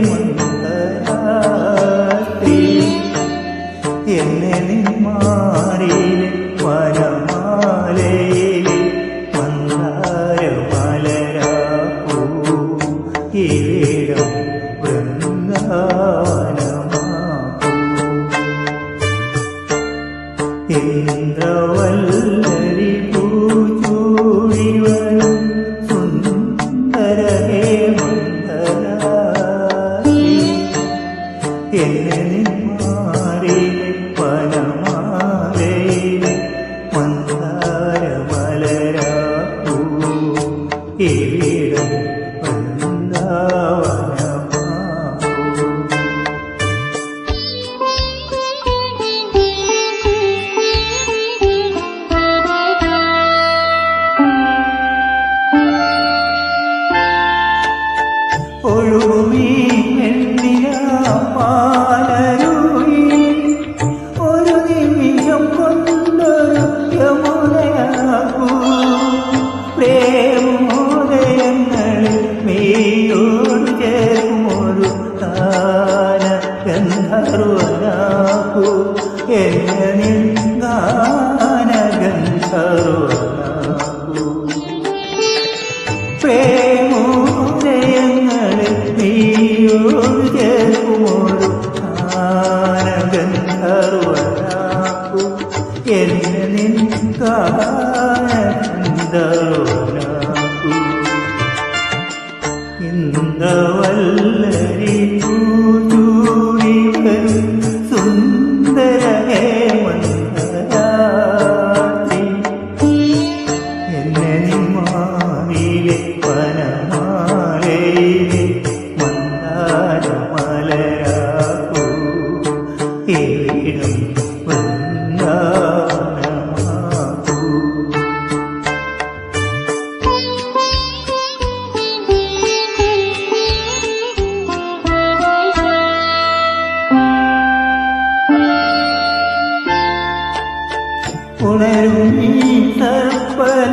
മന്ദരാത്രി എന്നെ നിന്മാറിയിലെ വനമാലയിലെ മന്ദാരമലരാപ്പൂ ഇവിടം വൃന്ദാവനമാക്കൂ ഇന്ദ്രവല്ലരി പൂച്ചൂടി വരും സുന്ദരഹേ മന്ദരാത്രി എന്നെ നിന്മാറിയിലെ വനമാലയിലെ മന്ദാരമലരാപ്പൂ ഇവിടം ഒഴുകുമീ പാലരുവിൽ ഒരു നിമിഷം കൊണ്ടൊരു യമുനയാകൂ പ്രേമോദയങ്ങളിൽ മെയ്യോട് ചേർക്കുമൊരു താന ഗന്ധർവനാകൂ എന്നെ നിന്ദാന ഗന്ധർവനാകൂ പ്രേമോദയങ്ങളിൽ മെയ്യോട് ചേർക്കുമൊരു താന ഗന്ധർവനാകൂ എന്നെ നിന്ദാന ഗന്ധർവനാകൂ ഇന്ദ്രവല്ലരി പൂച്ചൂടി വരും സുന്ദരഹേ മന്ദരാത്രി എന്നെ നിന്മാറിയിലെ വനമാലയിലെ മന്ദാരമലരാക്കൂ ഇവിടം വൃന്ദാവനമാക്കൂ ഉണരുമീ സർപ്പലരാസധനം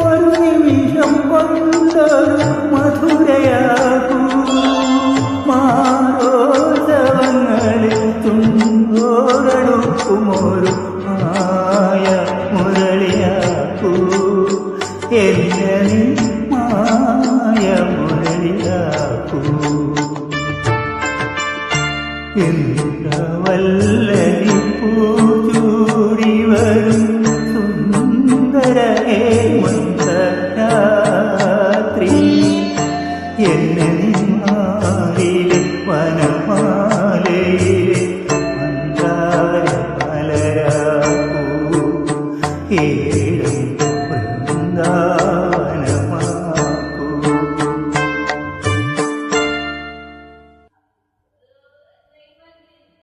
ഒരു നിമിഷം കൊണ്ടൊരു മധുരയാകൂ മാരോത്സവങ്ങളിൽ തുണ്ടോടൊടുക്കുമൊരു മായ മുരളിയാക്കൂ എന്നെ മായ മുരളിയാക്കൂ ഇന്ദ്രവല്ലരി